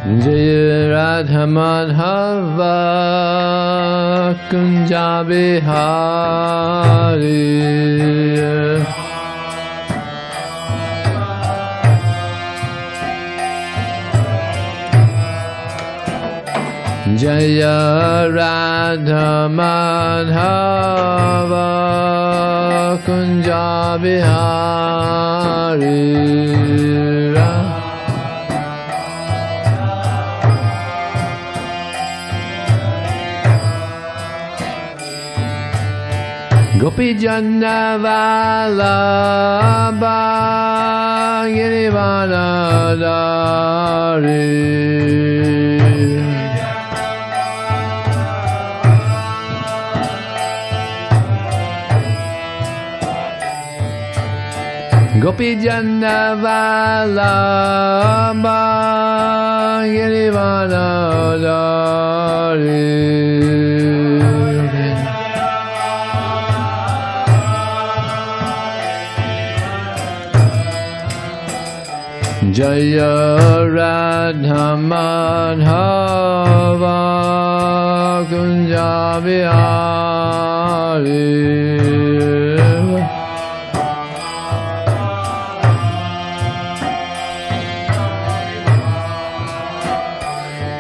Jaya Radha Madhava Kunja Bihari Jaya Radha Madhava Kunja Bihari Gopi Jana Vallabha Girivana Dari Gopi Jana Vallabha Girivana Dari Jaya Radha Madhava Kunja Bihari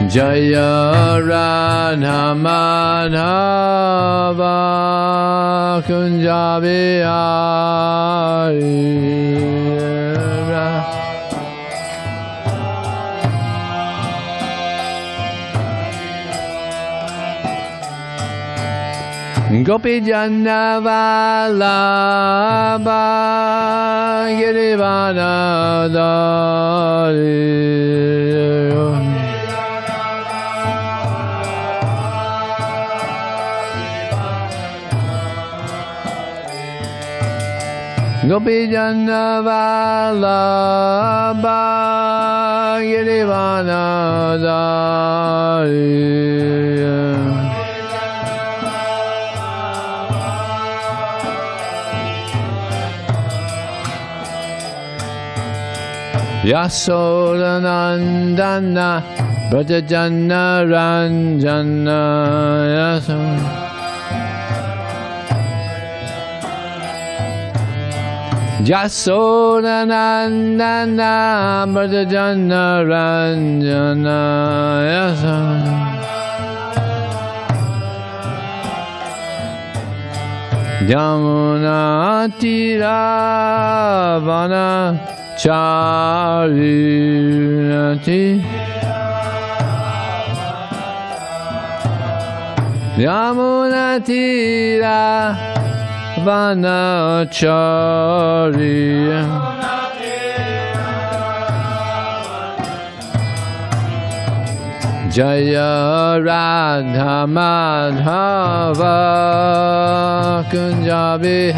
Jaya Radha Madhava Kunja Bihari Gopi Jana Vallabha Girivana Dari Gopi Jana Vallabha Girivana Dari Yasoda Nandana Brajajana Ranjana Yasoda Yasoda Nandana Brajajana Ranjana Yasoda Yamuna Tiravana Charinati Yamuna Tira Vanachari Jaya Radha Madhava Kunja Bihari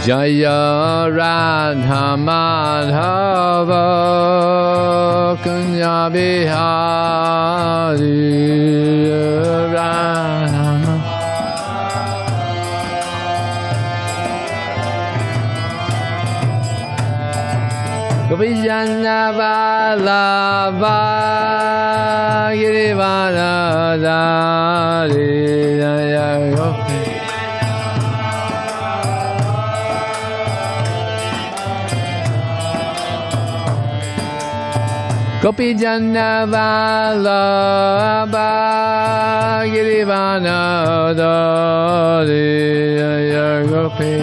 Jaya Radha Madhava Kunja Bihari Gopi Jana Vallabha Girivana Dari Jaya Gopi Gopi Jana Vallabha Girivana Dari Jaya Gopi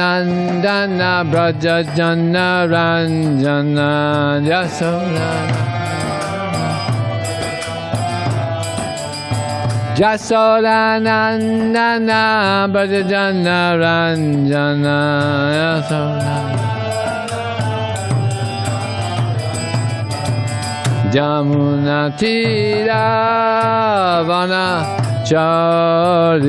Yasodanandana Brajajana Ranjana Yasodanandana Brajajana Ranjana Jamuna Tira Vana Charinati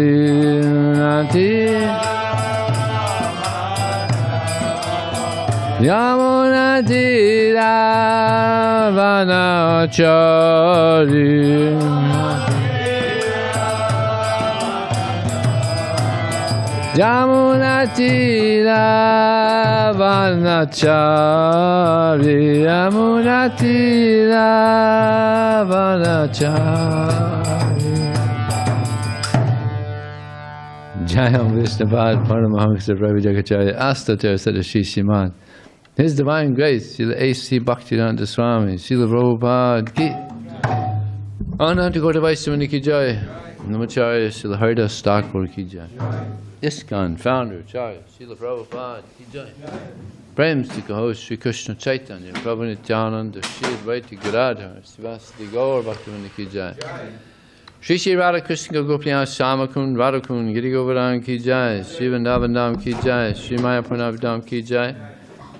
Yamuna Tira Vanachari Yamuna Tira Vanachari Yamuna Tira Vanachari Jayam Vishnavad Paramahamsa Ravi Jagacharya Astatir Sadashi Shiman. His Divine Grace, Srila A.C. Bhaktivedanta Swami, Srila Prabhupada Ki. Ananta Kota Vaishnavani Ki Jai. Namacharya Srila Haridas Thakur Ki Jai. ISKCON Founder Acharya Srila Prabhupada Ki Jai. Prem Stika Host Sri Krishna Chaitanya Prabhu Nityananda Shri Advaita Gadadhar Sivasati Gaur Bhaktivinoda Ki Jai. Shri Shri Radha Krishna Gopiya Shamakun Radhakun Giri Govardhan Ki Jai. Shri Vrindavandam Ki Jai. Shri Maya Pranavadam Ki Jai.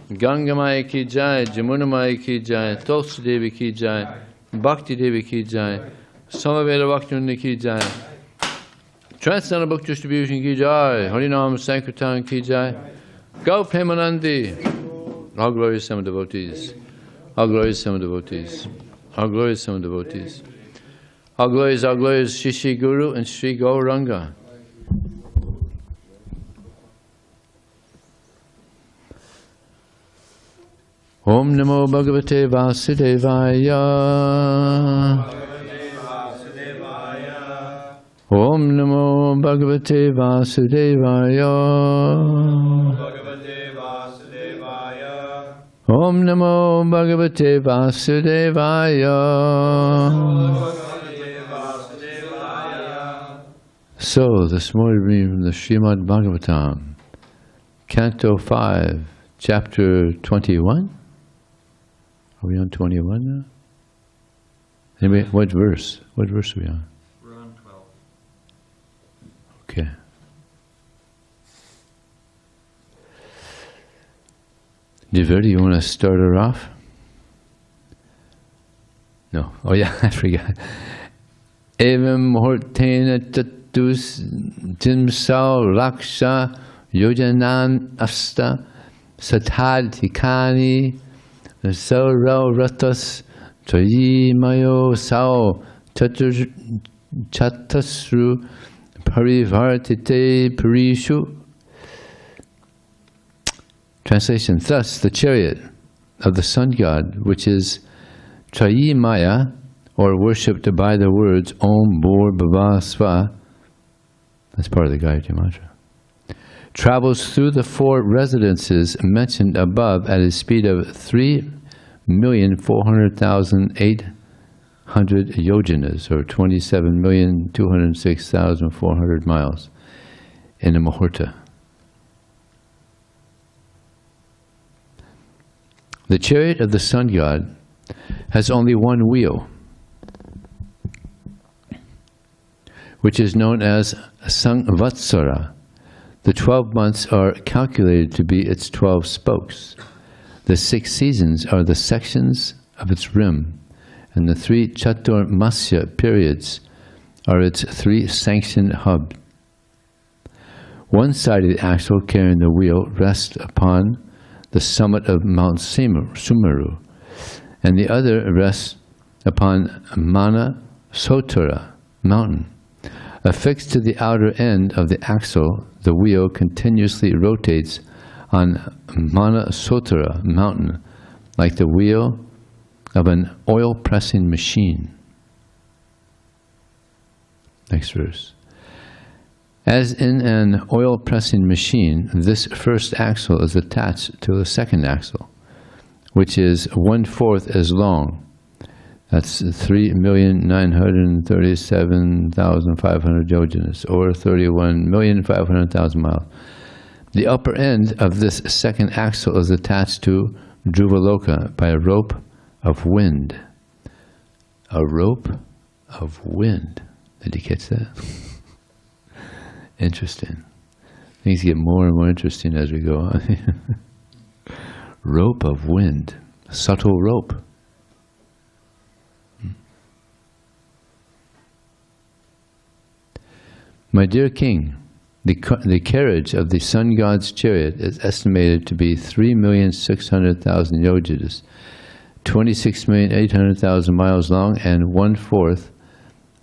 Gangamaya Ki Jai. Jamunamaya Ki Jai. Tulsi Devi Ki Jai. Bhakti Devi Ki Jai. Samaveda Bhaktivinoda Ki Jai. Transcendental Book Distribution Ki Jai. Harinam Sankirtan Ki Jai. Go Premanandi. All glorious Sama devotees. All glorious Sama devotees. All glorious Sama devotees. All glorious Shri Shri Guru and Shri Gauranga. Om Namo Bhagavate Vasudevaya. Om Namo Bhagavate Vasudevaya. Om Namo Bhagavate Vasudevaya. So, this morning reading from the Srimad Bhagavatam, Canto 5, Chapter 21. Are we on 21 now? Anyway, what verse? What verse are we on? We're on 12. Okay. Divya, you want to start her off? No. Oh yeah, I forgot. Evam Hortena Tatus Timsal Raksha Yojanan Asta Satad Tikani Saurao Ratas Trayi Mayo Sao Chatasru Parivartite Parishu. Translation: thus the chariot of the sun god, which is Trayi Maya, or worshipped by the words Om Bhur Bhava Sva, that's part of the Gayatri Mantra, travels through the 4 residences mentioned above at a speed of 3,400,800 yojanas, or 27,206,400 miles, in a muhurta. The chariot of the sun god has only one wheel, which is known as Samvatsara. The 12 months are calculated to be its 12 spokes. The 6 seasons are the sections of its rim, and the 3 Chaturmasya periods are its 3 sanctioned hubs. One side of the axle carrying the wheel rests upon the summit of Mount Sumeru, and the other rests upon Mana Sotura mountain. Affixed to the outer end of the axle, the wheel continuously rotates on Mana Sotura mountain like the wheel of an oil-pressing machine. Next verse. As in an oil-pressing machine, this first axle is attached to the second axle, which is 1/4 as long. That's 3,937,500 yojanas, or 31,500,000 miles. The upper end of this second axle is attached to Dhruvaloka by a rope of wind. A rope of wind. Did you catch that? Interesting. Things get more and more interesting as we go on. Rope of wind. Subtle rope. My dear King, The carriage of the sun god's chariot is estimated to be 3,600,000 yojanas, 26,800,000 miles long, and 1/4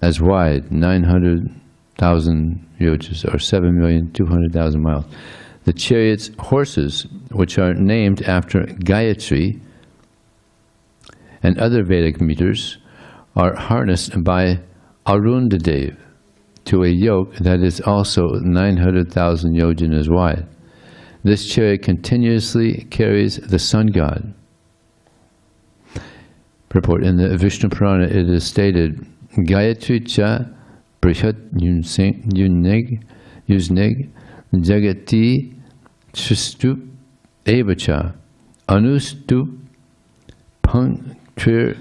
as wide, 900,000 yojanas, or 7,200,000 miles. The chariot's horses, which are named after Gayatri and other Vedic meters, are harnessed by Arundadev to a yoke that is also 900,000 yojanas wide. This chariot continuously carries the sun god. Purport: in the Vishnu Purana it is stated, Gayatri cha Brihat Yusneg Jagati Tristup Evacha Anustup Puncture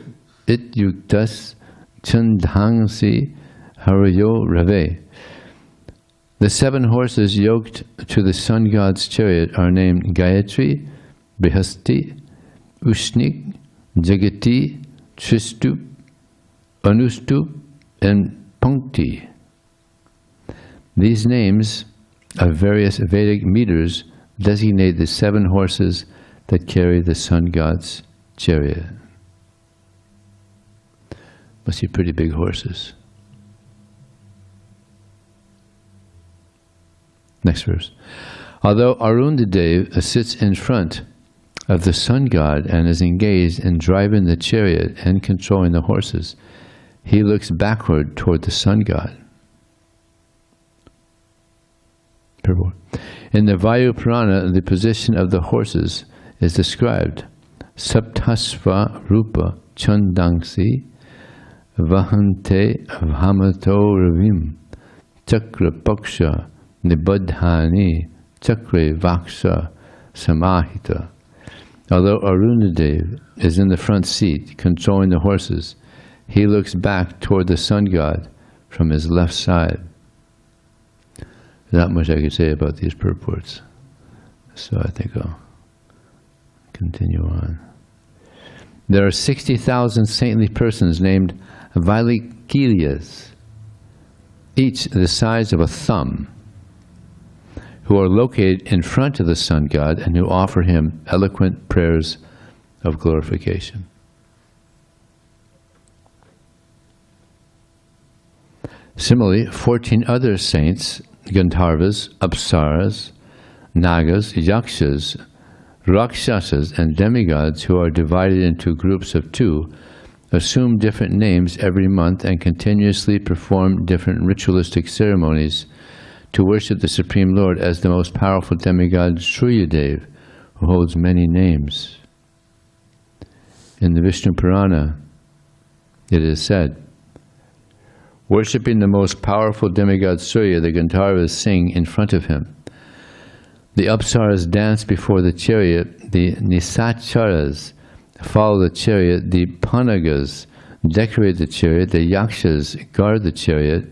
Ityuktas Chandangsi Harayo Rave. The 7 horses yoked to the sun god's chariot are named Gayatri, Brihasti, Ushnik, Jagati, Tristup, Anustup, and Punkti. These names of various Vedic meters designate the 7 horses that carry the sun god's chariot. Must be pretty big horses. Next verse. Although Arundadev sits in front of the sun god and is engaged in driving the chariot and controlling the horses, he looks backward toward the sun god. In the Vayu Purana, the position of the horses is described. Saptasva Rupa Chandangsi Vahante Vhamato Ravim Chakra Paksha Nibadhani Chakre Vaksha Samahita. Although Arunadev is in the front seat controlling the horses, he looks back toward the sun god from his left side. Not much I could say about these purports, so I think I'll continue on. There are 60,000 saintly persons named Vailikiyas, each the size of a thumb, who are located in front of the sun god and who offer him eloquent prayers of glorification. Similarly, 14 other saints, Gandharvas, Apsaras, Nagas, Yakshas, Rakshasas, and demigods, who are divided into groups of 2, assume different names every month and continuously perform different ritualistic ceremonies to worship the Supreme Lord as the most powerful demigod Suryadev, who holds many names. In the Vishnu Purana, it is said, worshipping the most powerful demigod Surya, the Gandharvas sing in front of him. The Apsaras dance before the chariot, the Nisacharas follow the chariot, the Panagas decorate the chariot, the Yakshas guard the chariot,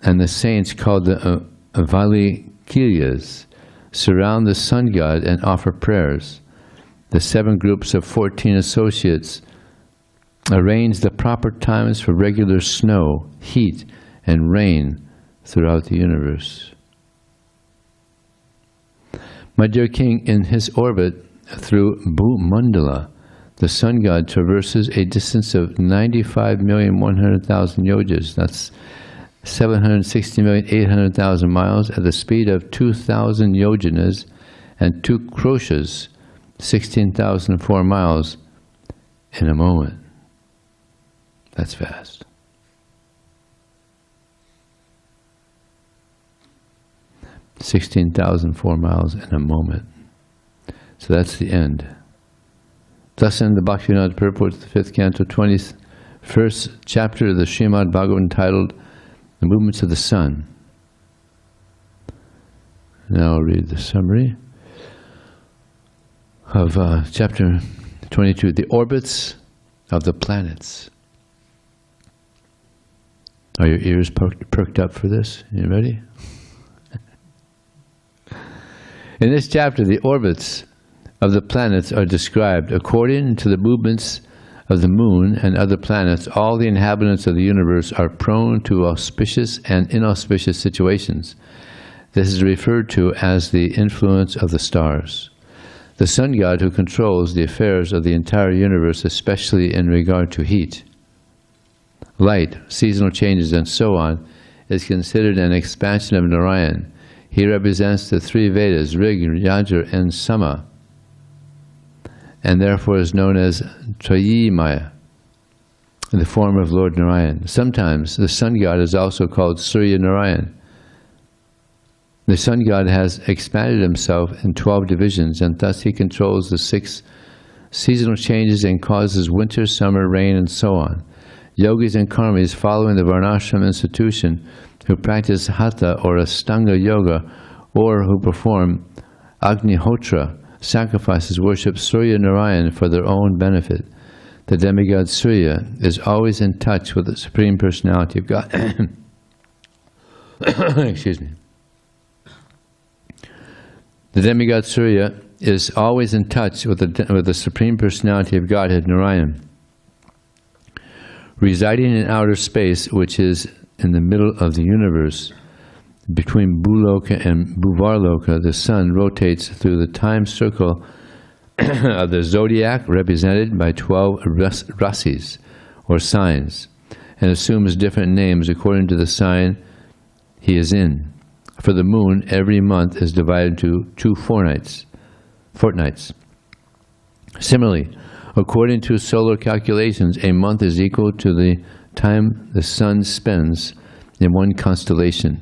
and the saints called the Vailikiyas surround the sun god and offer prayers. The 7 groups of 14 associates arrange the proper times for regular snow, heat, and rain throughout the universe. My dear King, in his orbit through Bhumandala, the sun god traverses a distance of 95,100,000 yojas, that's 760,800,000 miles, at the speed of 2,000 yojanas and 2 kroshas, 16,004 miles, in a moment. That's fast. $16,004 miles in a moment. So that's the end. Thus end the Bhaktivinoda Purport, the 5th canto, 21st chapter of the Srimad Bhagavatam, titled The Movements of the Sun. Now I'll read the summary of chapter 22, the orbits of the planets. Are your ears perked up for this? You ready? In this chapter, the orbits of the planets are described. According to the movements of the moon and other planets, all the inhabitants of the universe are prone to auspicious and inauspicious situations. This is referred to as the influence of the stars. The sun god who controls the affairs of the entire universe, especially in regard to heat, light, seasonal changes, and so on, is considered an expansion of Narayan. He represents the three Vedas, Rig, Yajur, and Sama, and therefore is known as Trayimaya, in the form of Lord Narayan. Sometimes the sun god is also called Surya Narayan. The sun god has expanded himself in 12 divisions, and thus he controls the 6 seasonal changes and causes winter, summer, rain, and so on. Yogis and karmis following the Varnashram institution who practice Hatha or Astanga Yoga, or who perform Agnihotra sacrifices, worship Surya Narayan for their own benefit. The demigod Surya is always in touch with the Supreme Personality of God. Excuse me. The demigod Surya is always in touch with the Supreme Personality of Godhead, Narayan. Residing in outer space, which is in the middle of the universe, between Bhuloka and Bhuvarloka, the sun rotates through the time circle of the zodiac, represented by 12 rasis, or signs, and assumes different names according to the sign he is in. For the moon, every month is divided into 2 fortnights. Similarly, according to solar calculations, a month is equal to the time the sun spends in one constellation.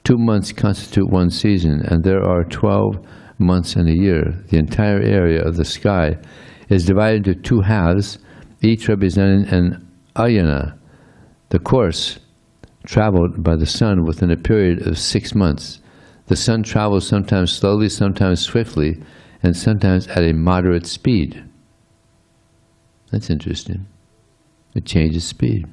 2 months constitute one season, and there are 12 months in a year. The entire area of the sky is divided into 2 halves, each representing an ayana, the course traveled by the sun within a period of 6 months. The sun travels sometimes slowly, sometimes swiftly, and sometimes at a moderate speed. That's interesting. It changes speed.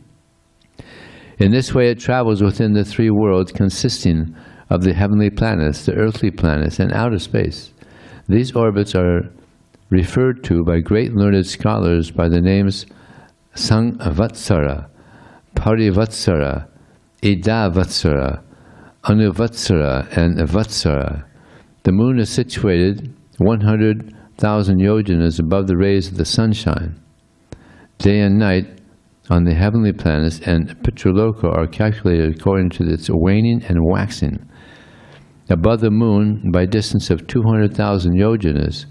In this way it travels within the 3 worlds consisting of the heavenly planets, the earthly planets, and outer space. These orbits are referred to by great learned scholars by the names Sangvatsara, Parivatsara, Idavatsara, Anuvatsara, and Vatsara. The moon is situated 100,000 yojanas above the rays of the sunshine. Day and night on the heavenly planets and Pitraloka are calculated according to its waning and waxing. Above the moon, by distance of 200,000 yojanas,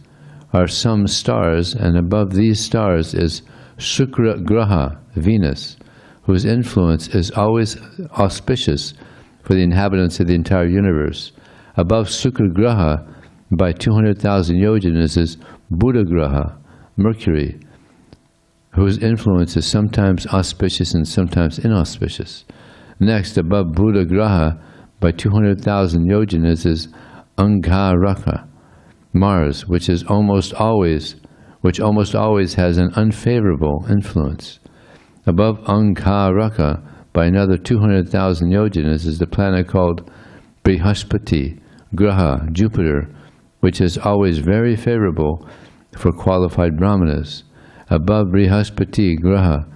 are some stars, and above these stars is Shukra Graha, Venus, whose influence is always auspicious for the inhabitants of the entire universe. Above Shukra Graha, by 200,000 yojanas, is Buddha Graha, Mercury, whose influence is sometimes auspicious and sometimes inauspicious. Next, above Buddha Graha, by 200,000 yojanas, is Angaraka, Mars, which almost always has an unfavorable influence. Above Angaraka, by another 200,000 yojanas, is the planet called Brihaspati Graha, Jupiter, which is always very favorable for qualified brahmanas. Above Brihaspati Graha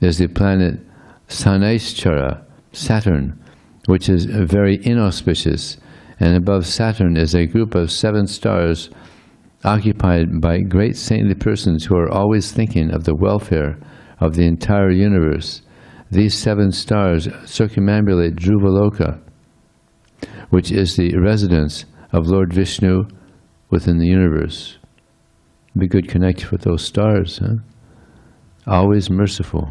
is the planet Sanaishchara, Saturn, which is very inauspicious, and above Saturn is a group of 7 stars occupied by great saintly persons who are always thinking of the welfare of the entire universe. These 7 stars circumambulate Dhruvaloka, which is the residence of Lord Vishnu within the universe. Be good connect with those stars, huh? Always merciful.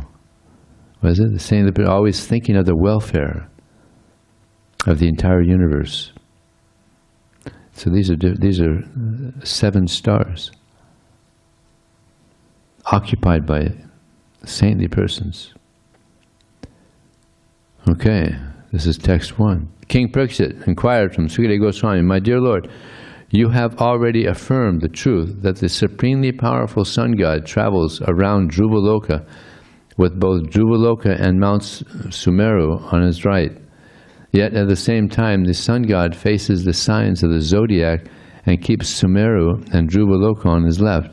What is it? The saying that always thinking of the welfare of the entire universe. So these are 7 stars occupied by saintly persons. Okay, this is text 1. King Parikshit inquired from Sukadeva Goswami, "My dear Lord, you have already affirmed the truth that the supremely powerful sun god travels around Dhruvaloka with both Dhruvaloka and Mount Sumeru on his right. Yet at the same time the sun god faces the signs of the zodiac and keeps Sumeru and Dhruvaloka on his left.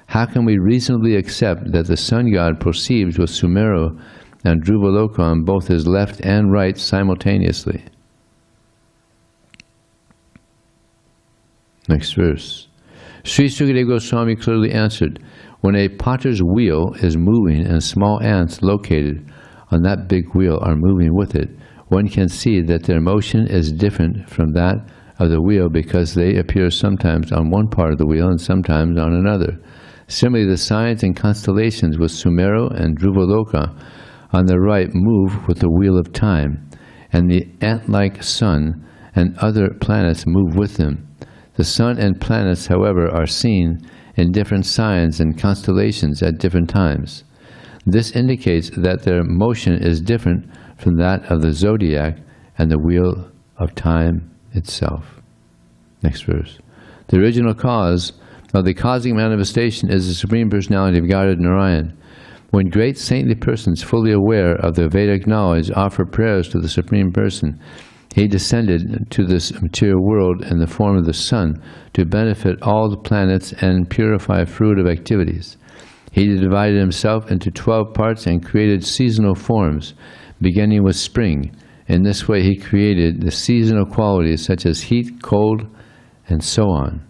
How can we reasonably accept that the sun god proceeds with Sumeru and Dhruvaloka on both his left and right simultaneously?" Next verse. Sri Sukadeva Goswami clearly answered, when a potter's wheel is moving and small ants located on that big wheel are moving with it, one can see that their motion is different from that of the wheel because they appear sometimes on one part of the wheel and sometimes on another. Similarly, the signs and constellations with Sumeru and Dhruvaloka on the right move with the wheel of time, and the ant-like sun and other planets move with them. The sun and planets, however, are seen in different signs and constellations at different times. This indicates that their motion is different from that of the zodiac and the wheel of time itself. Next verse. The original cause of the cosmic manifestation is the Supreme Personality of Godhead Narayan. When great saintly persons fully aware of the Vedic knowledge offer prayers to the Supreme Person, he descended to this material world in the form of the sun to benefit all the planets and purify fruit of activities. He divided himself into 12 parts and created seasonal forms, beginning with spring. In this way he created the seasonal qualities such as heat, cold, and so on.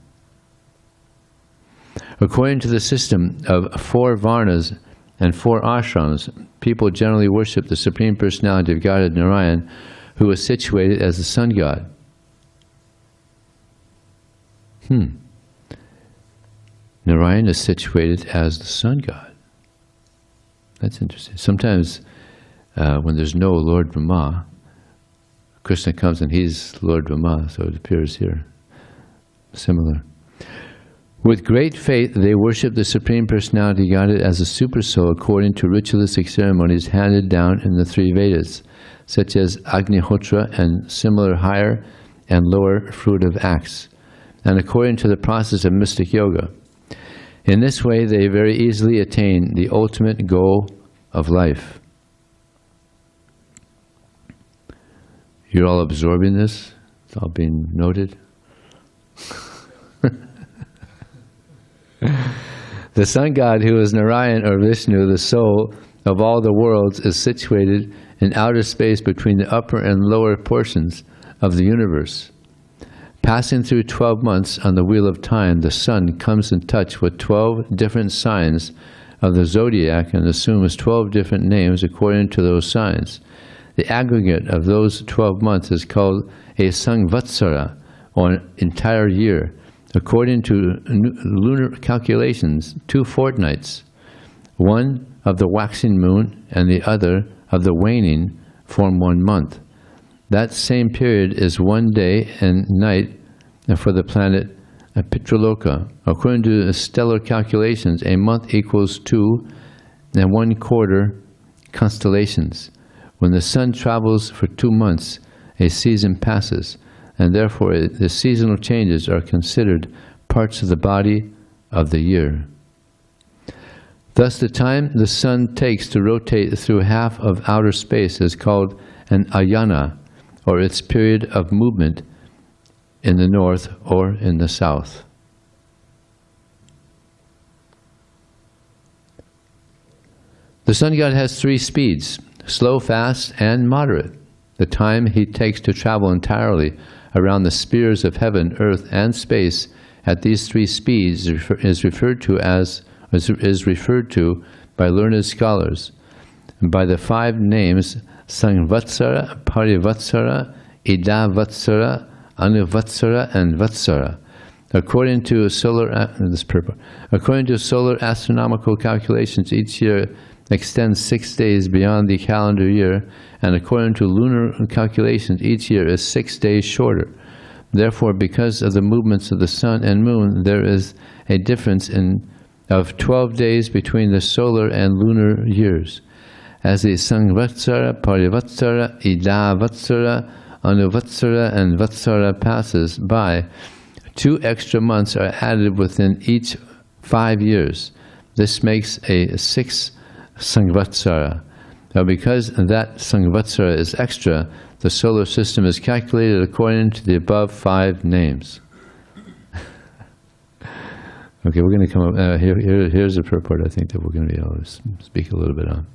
According to the system of 4 varnas and 4 ashrams, people generally worship the Supreme Personality of Godhead Narayan, who is situated as the sun god. Narayan is situated as the sun god. That's interesting. Sometimes when there's no Lord Brahma, Krishna comes and he's Lord Brahma, so it appears here. Similar. With great faith, they worship the Supreme Personality Godhead as a super soul according to ritualistic ceremonies handed down in the 3 Vedas, such as Agnihotra and similar higher and lower fruitive acts, and according to the process of mystic yoga. In this way, they very easily attain the ultimate goal of life. You're all absorbing this? It's all being noted? The sun god, who is Narayan or Vishnu, the soul of all the worlds, is situated in outer space between the upper and lower portions of the universe. Passing through 12 months on the wheel of time, the sun comes in touch with 12 different signs of the zodiac and assumes 12 different names according to those signs. The aggregate of those 12 months is called a Samvatsara, or an entire year. According to lunar calculations, 2 fortnights, one of the waxing moon and the other of the waning, form 1 month. That same period is 1 day and night for the planet Pitraloka. According to stellar calculations, a month equals 2 1/4 constellations. When the sun travels for 2 months, a season passes, and therefore the seasonal changes are considered parts of the body of the year. Thus, the time the sun takes to rotate through half of outer space is called an ayana, or its period of movement in the north or in the south. The sun god has 3 speeds: slow, fast, and moderate. The time he takes to travel entirely around the spheres of heaven, earth, and space at these 3 speeds is referred to by learned scholars by the 5 names Samvatsara, Parivatsara, Idavatsara, Anuvatsara, and Vatsara. According to solar astronomical calculations, each year extends 6 days beyond the calendar year, and according to lunar calculations, each year is 6 days shorter. Therefore, because of the movements of the sun and moon, there is a difference of 12 days between the solar and lunar years. As the Samvatsara, Parivatsara, Idavatsara, Anuvatsara, and Vatsara passes by, 2 extra months are added within each 5 years. This makes a 6th Samvatsara. Now, because that Samvatsara is extra, the solar system is calculated according to the above 5 names. Okay, we're going to come up. Here's a purport I think that we're going to be able to speak a little bit on.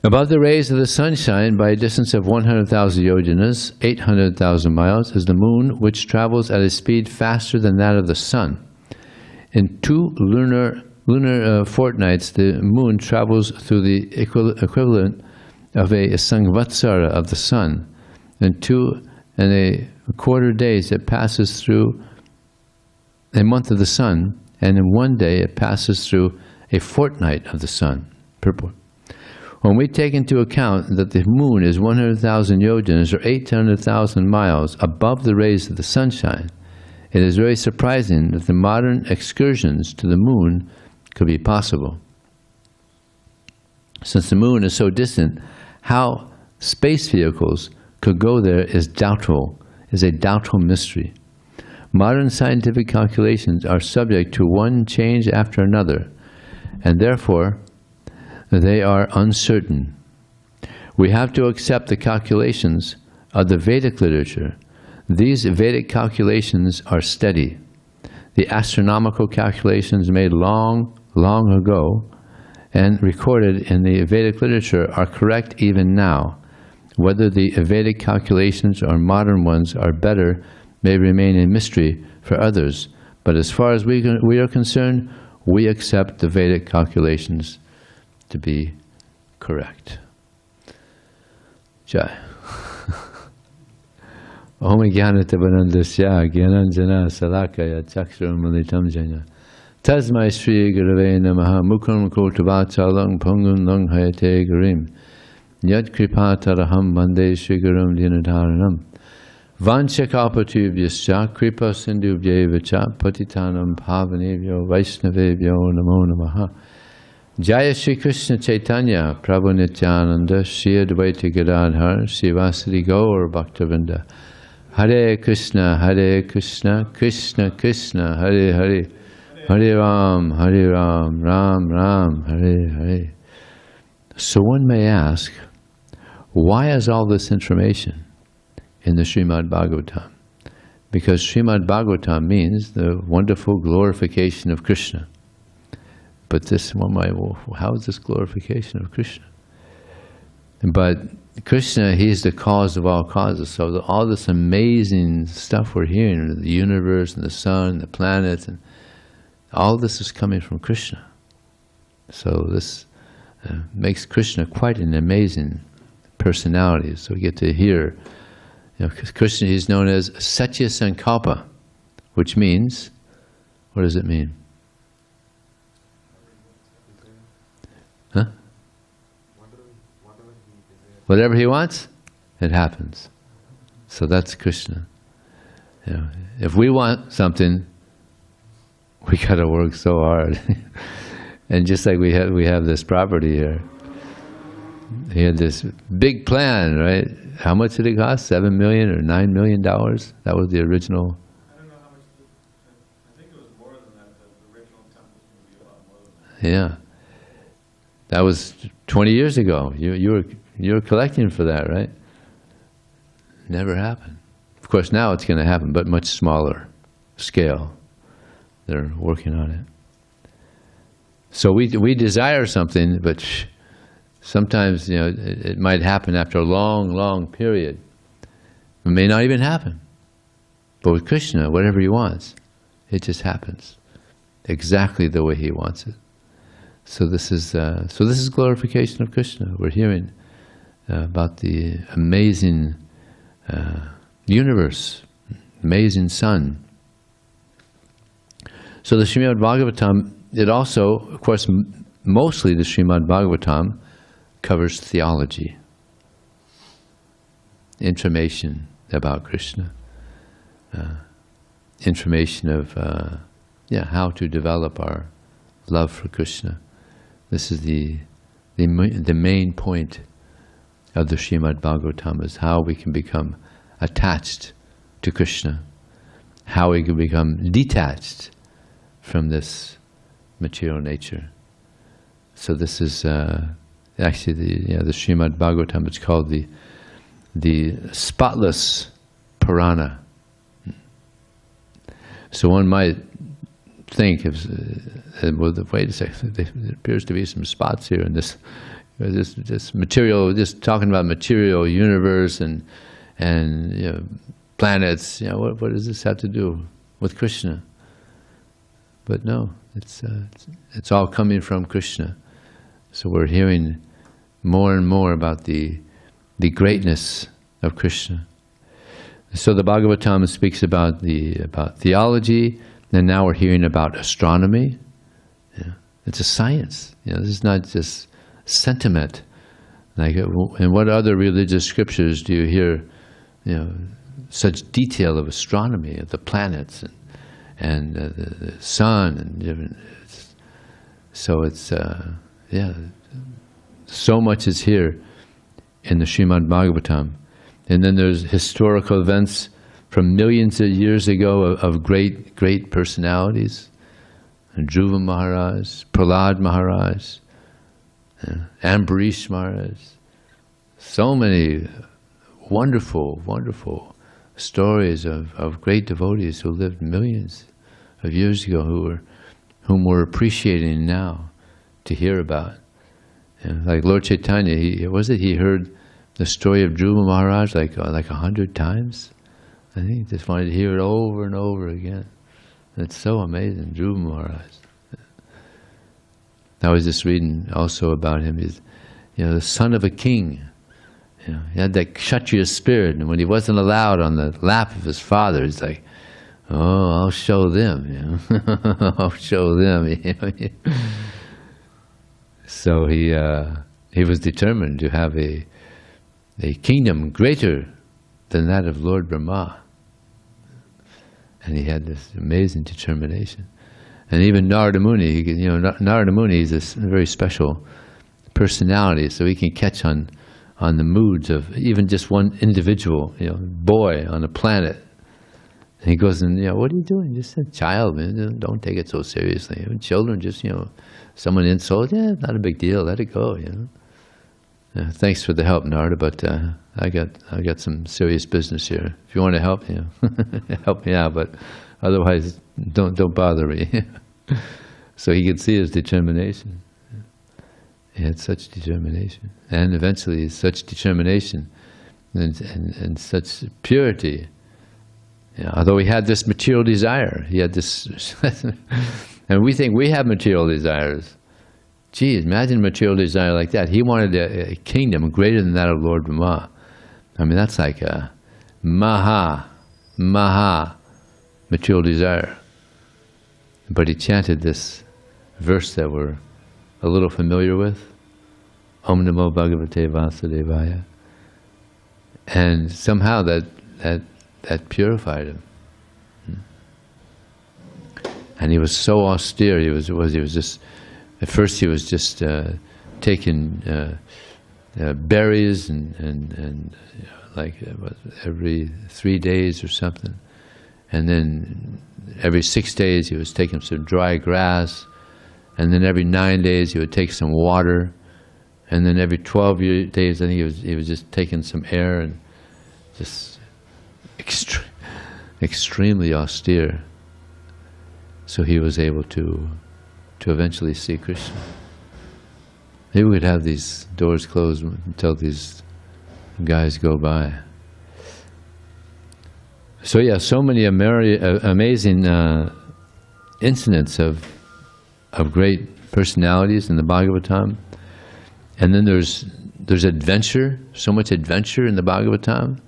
Above the rays of the sunshine, by a distance of 100,000 yojanas, 800,000 miles, is the moon, which travels at a speed faster than that of the sun. In 2 lunar fortnights, the moon travels through the equivalent of a Samvatsara of the sun. In 2¼ days, it passes through a month of the sun, and in 1 day, it passes through a fortnight of the sun. Purport. When we take into account that the moon is 100,000 yojanas, or 800,000 miles, above the rays of the sunshine, it is very surprising that the modern excursions to the moon could be possible. Since the moon is so distant, how space vehicles could go there is a doubtful mystery. Modern scientific calculations are subject to one change after another, and therefore they are uncertain. We have to accept the calculations of the Vedic literature. These Vedic calculations are steady. The astronomical calculations made long ago and recorded in the Vedic literature are correct even now. Whether the Vedic calculations or modern ones are better may remain a mystery for others, but as far as we are concerned, we accept the Vedic calculations to be correct. Jai. Om Jnanatavanandasya Gyananjana Salakaya Chakshram Malitam Jana Tasmai Shri Gurave Namaha Mukram Kotavatalang Pungam Lang Hayate Gurim Yad Kripataraham Bande Shri Gurum Dinadaranam Vanchakalpatubhyascha Kripa Sindhubhyevacha Patitanam Pavanebhyo Vaishnavebhyo Namo Namaha Jaya Shri Krishna Chaitanya Prabhu Nityananda Shri Advaita Gadadhar Srivasadi Gaur Bhaktavinda Hare Krishna Krishna Krishna Hare Hare Hare Ram Ram Ram Hare Hare. So one may ask, why is all this information in the Srimad Bhagavatam? Because Srimad Bhagavatam means the wonderful glorification of Krishna. But this one might, well, how is this glorification of Krishna? But Krishna, He's the cause of all causes. So all this amazing stuff we're hearing, the universe and the sun, the planets, and all this is coming from Krishna. So this makes Krishna quite an amazing personality. So we get to hear, Krishna is known as Satya Sankalpa, which means, what does it mean? Huh? Whatever he wants, it happens. So that's Krishna. If we want something, we got to work so hard. And just like we have this property here, he had this big plan, right? How much did it cost? $7 million or $9 million? That was the original. I don't know how much. I think it was more than that. The original temple was going to be a lot more than that. Yeah, that was 20 years ago. You were collecting for that, right? Never happened. Of course, now it's going to happen, but much smaller scale. They're working on it. So we desire something, but sometimes it might happen after a long period. It may not even happen. But with Krishna, whatever he wants, it just happens exactly the way he wants it. So this is glorification of Krishna. We're hearing about the amazing universe, amazing sun. So the Srimad Bhagavatam, it also, of course, mostly the Srimad Bhagavatam covers theology, information about Krishna, information of how to develop our love for Krishna. This is the main point of the Srimad Bhagavatam, is how we can become attached to Krishna, how we can become detached from this material nature. So this is actually the Srimad Bhagavatam. It's called the spotless Purana. So one might think, well, wait a second, there appears to be some spots here in This material, just talking about material universe and planets. What does this have to do with Krishna? But no, it's all coming from Krishna. So we're hearing more and more about the greatness of Krishna. So the Bhagavatam speaks about theology, and now we're hearing about astronomy. It's a science. This is not just sentiment. Like, in what other religious scriptures do you hear, such detail of astronomy, of the planets and the sun and different? So it's so much is here in the Srimad Bhagavatam, and then there's historical events from millions of years ago of great personalities. Dhruva Maharaj, Prahlad Maharaj, Ambarish Maharaj. So many wonderful stories of great devotees who lived millions of years ago, whom we're appreciating now to hear about. Like Lord Chaitanya, he heard the story of Dhruva Maharaj like 100 times. I think he just wanted to hear it over and over again. It's so amazing, Dhruva Maharaj. I was just reading also about him. He's, the son of a king. He had that Kshatriya spirit, and when he wasn't allowed on the lap of his father, he's like, "Oh, I'll show them." I'll show them. So he was determined to have a kingdom greater than that of Lord Brahma. And he had this amazing determination. And even Narada Muni, Narada Muni is a very special personality, so he can catch on the moods of even just one individual, boy on a planet. And he goes, what are you doing? Just a child, man. Don't take it so seriously. Children just, someone insults, not a big deal. Let it go, Thanks for the help, Narada, but I got some serious business here. If you want to help, help me out, but otherwise, don't bother me. So he could see his determination. He had such determination, and eventually such determination and such purity. Although he had this material desire, he had this, and we think we have material desires. Geez, imagine material desire like that. He wanted a kingdom greater than that of Lord Brahma. I mean, that's like a maha material desire. But he chanted this verse that we're a little familiar with, Om Namo Bhagavate Vasudevaya. And somehow that purified him. And he was so austere. He was just, at first he was just taking berries and like every 3 days or something. And then every 6 days he was taking some dry grass. And then every 9 days he would take some water. And then every 12 days I think he was just taking some air, and just extremely austere. So he was able to eventually see Krishna. Maybe we could have these doors closed until these guys go by. So yeah, so many amazing incidents of great personalities in the Bhagavatam. And then there's adventure, so much adventure in the Bhagavatam.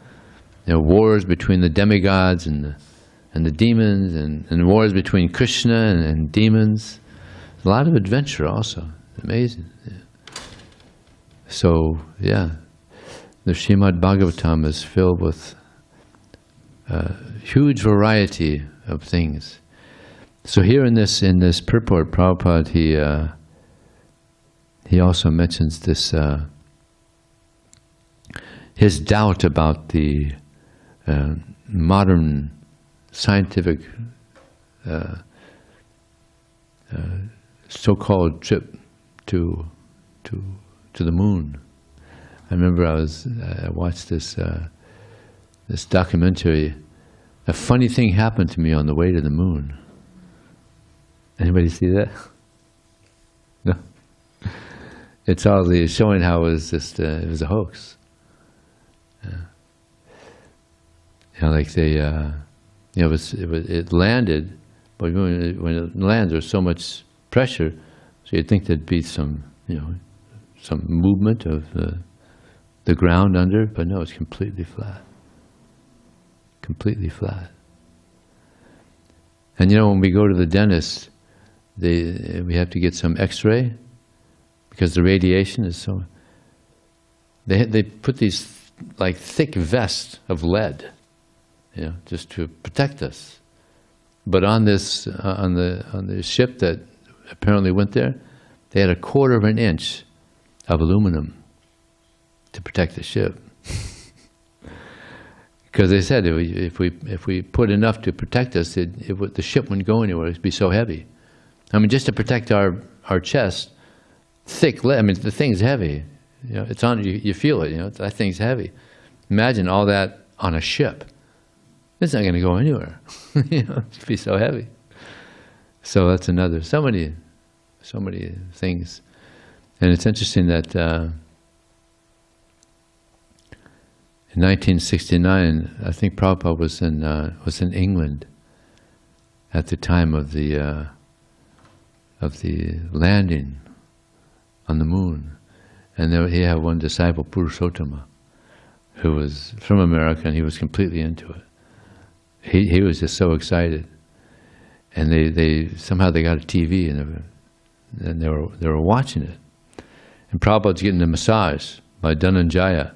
Wars between the demigods and the demons, and wars between Krishna and demons. A lot of adventure also. Amazing. Yeah. So, yeah, the Srimad Bhagavatam is filled with a huge variety of things. So here in this purport, Prabhupada, he also mentions this, his doubt about the modern scientific so-called trip to the moon. I remember I watched this documentary. A funny thing happened to me on the way to the moon. Anybody see that? No. it's all the showing how it was just it was a hoax. Like they, it landed, but when it lands, there's so much pressure, so you'd think there'd be some, some movement of the ground under, but no, it's completely flat. Completely flat. And when we go to the dentist, we have to get some X-ray because the radiation is so. They put these like thick vests of lead, just to protect us. But on this on the ship that apparently went there, they had 1/4 of an inch of aluminum to protect the ship. Because they said if we put enough to protect us, the ship wouldn't go anywhere. It'd be so heavy. I mean, just to protect our chest, thick lead. I mean, the thing's heavy. It's on. You feel it. That thing's heavy. Imagine all that on a ship. It's not going to go anywhere. It'd be so heavy. So that's another. So many things, and it's interesting that in 1969, I think Prabhupada was in England at the time of the landing on the moon, and there he had one disciple, Purushottama, who was from America, and he was completely into it. He was just so excited, and they somehow they got a TV and they were watching it, and Prabhupada's getting a massage by Dhananjaya.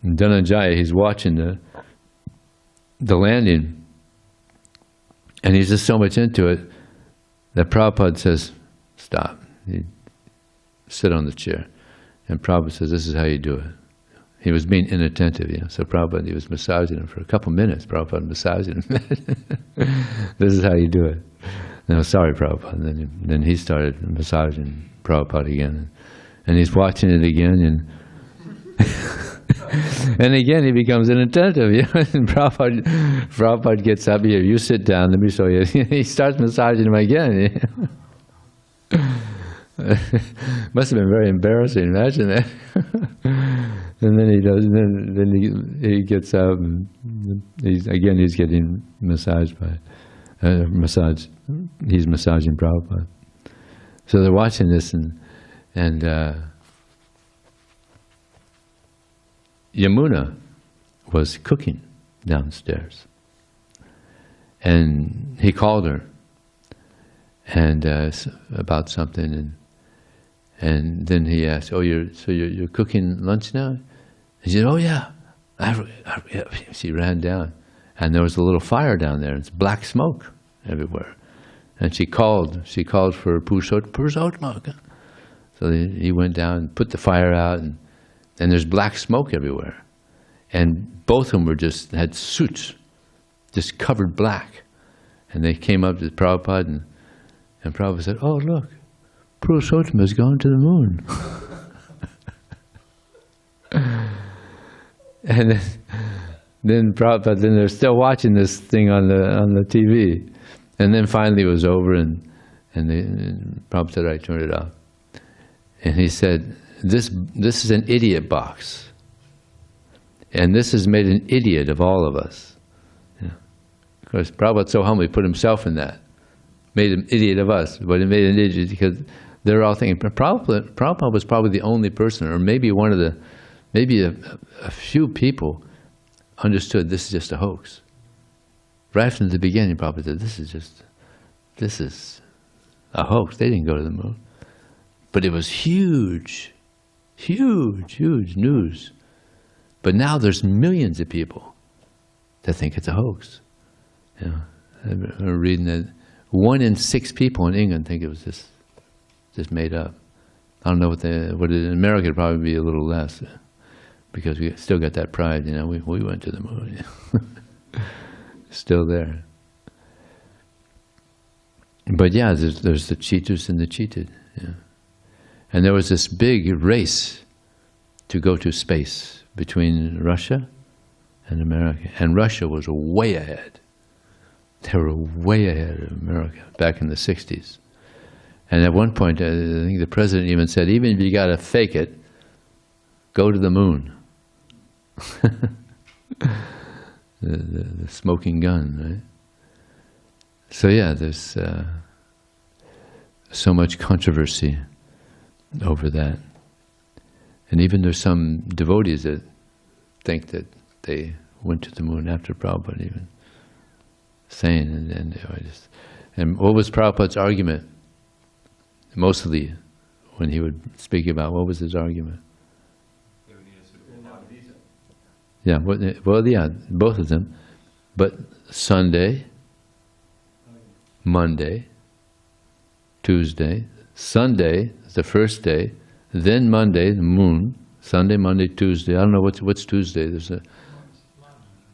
And Dhananjaya, he's watching the landing, and he's just so much into it that Prabhupada says, "Stop, sit on the chair." And Prabhupada says, "This is how you do it." He was being inattentive, So Prabhupada, he was massaging him for a couple minutes. Prabhupada massaging him. This is how you do it. No, sorry, Prabhupada. And then he started massaging Prabhupada again, and he's watching it again, and and again he becomes inattentive. And Prabhupada gets up here. You sit down. Let me show you. He starts massaging him again. Must have been very embarrassing. Imagine that. And then he does. And then he gets up, and he's getting massaged by massage. He's massaging Prabhupada. So they're watching this, and Yamuna was cooking downstairs, and he called her, and about something, and then he asked, "Oh, you're cooking lunch now?" He said, "Oh yeah." Yeah. She ran down, and there was a little fire down there. It's black smoke everywhere, and she called for Purushottam. So he went down and put the fire out, and there's black smoke everywhere, and both of them had suits, just covered black, and they came up to Prabhupada, and Prabhupada said, "Oh look, Purushottam has gone to the moon." And then Prabhupada, then they're still watching this thing on the TV, and then finally it was over, and Prabhupada said, "I turned it off," and he said, This is an idiot box, and this has made an idiot of all of us. Of course, Prabhupada's so humble, he put himself in that, made an idiot of us, but it made an idiot because they're all thinking. Prabhupada was probably the only person, or maybe maybe a few people understood this is just a hoax. Right from the beginning, Prabhupada said, this is a hoax. They didn't go to the moon. But it was huge news. But now there's millions of people that think it's a hoax. I'm reading that 1 in 6 people in England think it was just made up. I don't know what in America it'd probably be a little less, because we still got that pride. We went to the moon. Still there. But yeah, there's the cheaters and the cheated. And there was this big race to go to space between Russia and America. And Russia was way ahead. They were way ahead of America back in the 60s. And at one point, I think the president even said, even if you got to fake it, go to the moon. the smoking gun, right? So yeah, there's so much controversy over that. And even there's some devotees that think that they went to the moon after Prabhupada even saying, and what was Prabhupada's argument? Mostly, when he would speak about, what was his argument? Yeah, well, yeah, both of them. But Sunday, Monday, Tuesday, Sunday is the first day, then Monday, the moon, Sunday, Monday, Tuesday. I don't know what's Tuesday. There's a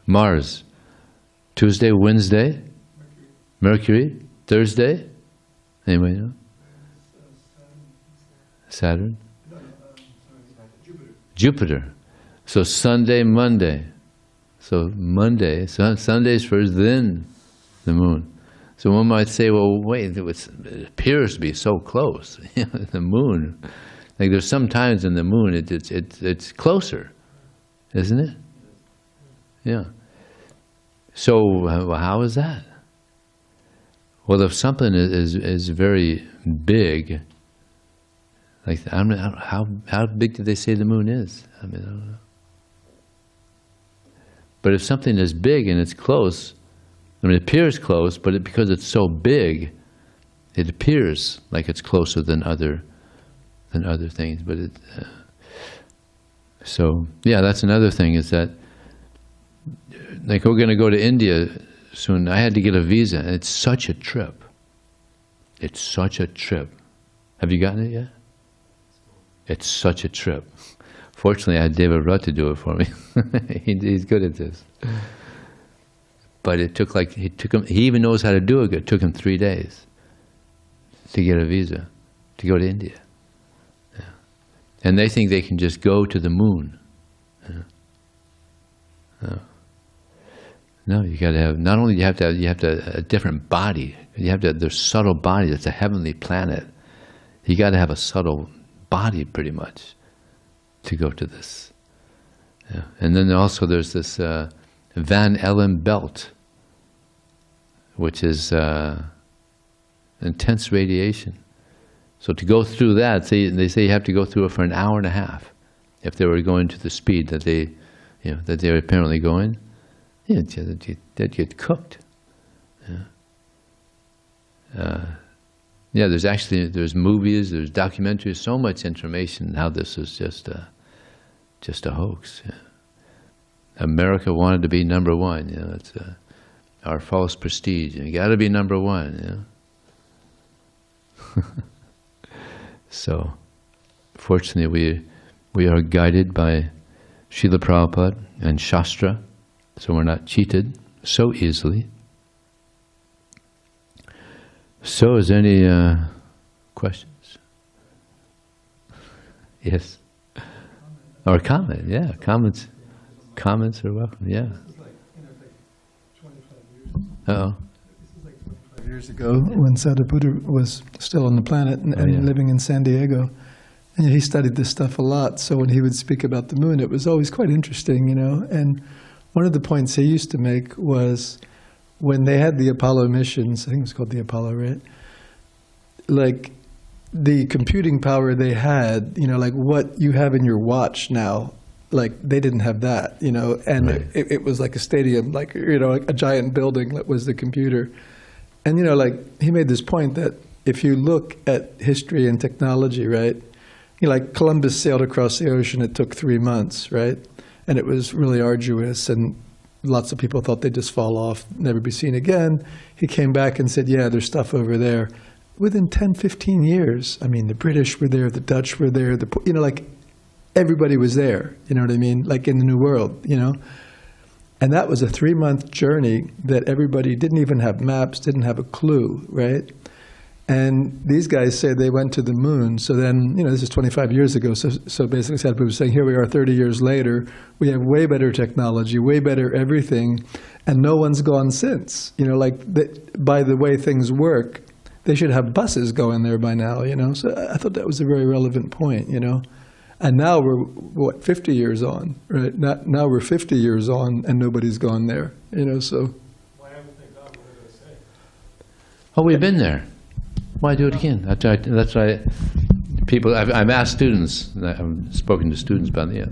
Mars. Tuesday, Wednesday, Mercury, Thursday. Anybody know? Saturn. Jupiter. So Sunday, Monday. So Monday, Sunday's first, then the moon. So one might say, well, wait, it appears to be so close. The moon, like there's some times in the moon it's closer, isn't it? Yeah. So how is that? Well, if something is very big, like I don't know, how big do they say the moon is? I mean, I don't know. But if something is big and it's close, I mean, it appears close, but because it's so big, it appears like it's closer than other things. But so yeah, that's another thing, is that like we're going to go to India soon. I had to get a visa, and it's such a trip. It's such a trip. Have you gotten it yet? It's such a trip. Fortunately, I had David Rutt to do it for me. He's good at this. But it took he even knows how to do it. It took him 3 days to get a visa to go to India. Yeah. And they think they can just go to the moon. Yeah. No, you got to have, not only you have to have a different body. You have to have their subtle body. It's a heavenly planet. You got to have a subtle body, pretty much, to go to this. Yeah. And then also there's this Van Allen belt, which is intense radiation. So to go through that, they say you have to go through it for an hour and a half. If they were going to the speed that they're apparently going, yeah, they'd get cooked. Yeah. There's movies, there's documentaries, so much information how this is just a hoax. Yeah. America wanted to be number one. It's our false prestige. You got to be number one. So, fortunately, we are guided by Srila Prabhupada and Shastra, so we're not cheated so easily. So, is there any questions? Yes. Or comment? Yeah, comments. Comments are welcome. Yeah. This is like 25 years. Uh-oh. This is like 25 years ago when Sadhguru was still on the planet and living in San Diego. And he studied this stuff a lot. So when he would speak about the moon, it was always quite interesting, And one of the points he used to make was when they had the Apollo missions, I think it was called the Apollo, right? Like the computing power they had, like what you have in your watch now, like they didn't have that, and right. it was like a stadium, like, a giant building that was the computer. And, like he made this point that if you look at history and technology, right, like Columbus sailed across the ocean, it took 3 months, right? And it was really arduous, and lots of people thought they'd just fall off, never be seen again. He came back and said, yeah, there's stuff over there. Within 10, 15 years, I mean, the British were there, the Dutch were there, like everybody was there, you know what I mean? Like in the New World, And that was a 3-month journey that everybody didn't even have maps, didn't have a clue, right? And these guys say they went to the moon. So then, this is 25 years ago. So basically, Sadhguru was saying, here we are 30 years later. We have way better technology, way better everything, and no one's gone since. By the way things work, they should have buses going there by now, you know. So I thought that was a very relevant point, you know. And now we're, what, 50 years on, right? Now we're 50 years on and nobody's gone there, you know, so. Why haven't they gone? What are they say? Oh, we've been there. Why do it again? That's why people, I've asked students, I've spoken to students about it.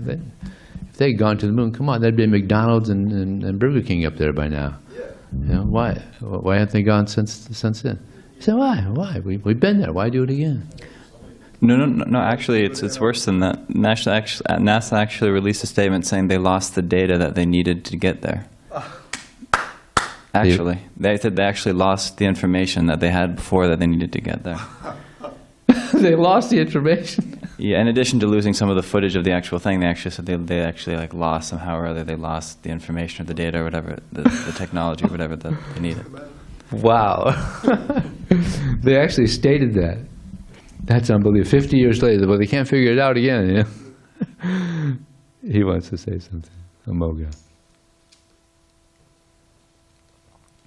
If they'd gone to the moon, come on, there'd be McDonald's and Burger King up there by now. You know, why haven't they gone since then? You say, why? We've been there. Why do it again? No. Actually, it's worse than that. NASA actually released a statement saying they lost the data that they needed to get there. Actually, they said they actually lost the information that they had before that they needed to get there. They lost the information. Yeah, in addition to losing some of the footage of the actual thing, they actually said they actually like lost somehow or other. They lost the information or the data or whatever, the technology or whatever that they needed. Wow. They actually stated that. That's unbelievable. 50 years later, well, they can't figure it out again. Yeah? He wants to say something. Amoga.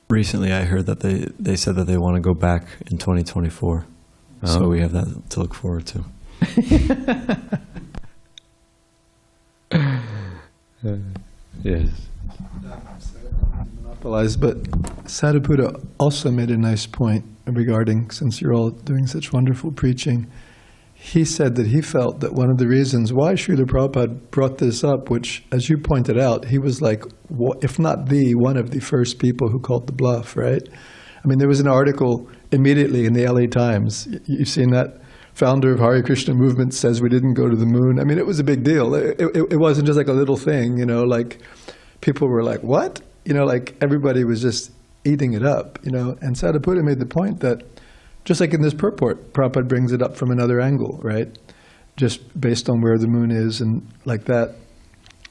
Recently, I heard that they said that they want to go back in 2024. So we have that to look forward to. Yes. Monopolized, but Sadhuputta also made a nice point regarding, since you're all doing such wonderful preaching, he said that he felt that one of the reasons why Srila Prabhupada brought this up, which, as you pointed out, he was like, if not one of the first people who called the bluff, right? I mean, there was an article immediately in the LA Times. You've seen that? Founder of Hare Krishna movement says we didn't go to the moon. I mean, it was a big deal. It wasn't just like a little thing, you know, like people were like, what? You know, like everybody was just eating it up, you know. And Sadhuputta made the point that just like in this purport, Prabhupada brings it up from another angle, right? Just based on where the moon is and like that.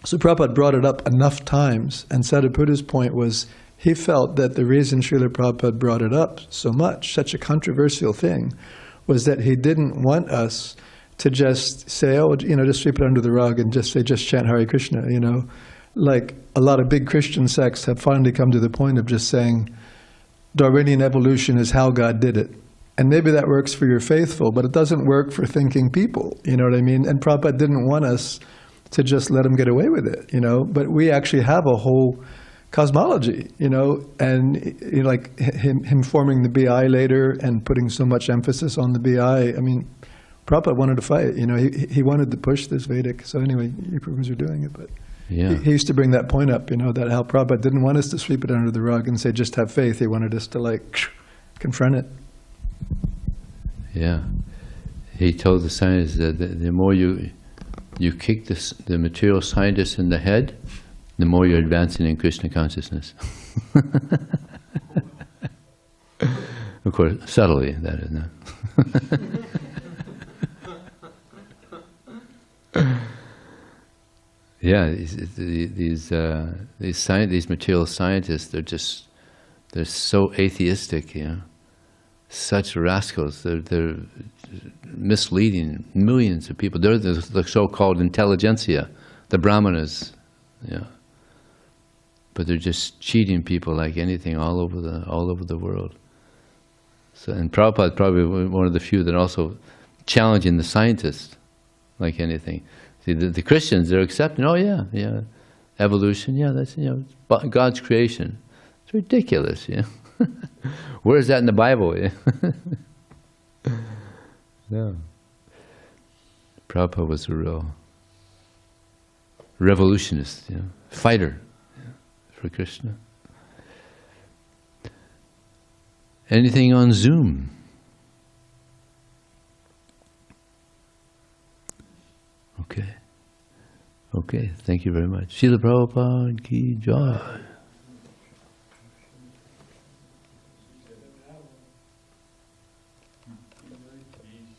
So Prabhupada brought it up enough times, and Sadhuputta's point was he felt that the reason Srila Prabhupada brought it up so much, such a controversial thing, was that he didn't want us to just say, oh, you know, just sweep it under the rug and just say, just chant Hare Krishna, you know. Like a lot of big Christian sects have finally come to the point of just saying Darwinian evolution is how God did it. And maybe that works for your faithful, but it doesn't work for thinking people, you know what I mean? And Prabhupada didn't want us to just let him get away with it, you know. But we actually have a whole cosmology, you know, and you know, like him forming the BI later and putting so much emphasis on the BI. I mean, Prabhupada wanted to fight, you know, he wanted to push this Vedic. So anyway, you Prabhupads are doing it, but Yeah. he used to bring that point up, you know, that how Prabhupada didn't want us to sweep it under the rug and say, just have faith. He wanted us to like confront it. Yeah. He told the scientists that the more you kick the material scientists in the head, the more you're advancing in Krishna consciousness. Of course, subtly, that is not. Yeah, these material scientists, they're so atheistic, you know, such rascals. They're misleading millions of people. They're the so-called intelligentsia, the brahmanas, you know. But they're just cheating people like anything all over the world. So, and Prabhupada probably one of the few that also challenging the scientists like anything. See, the Christians, they're accepting, oh yeah, evolution, yeah, that's, you know, God's creation. It's ridiculous, you know. Where is that in the Bible? No. Prabhupada was a real revolutionist, you know, fighter, yeah, for Krishna. Anything on Zoom? Okay. Okay, thank you very much. Srila Prabhupada ki jai.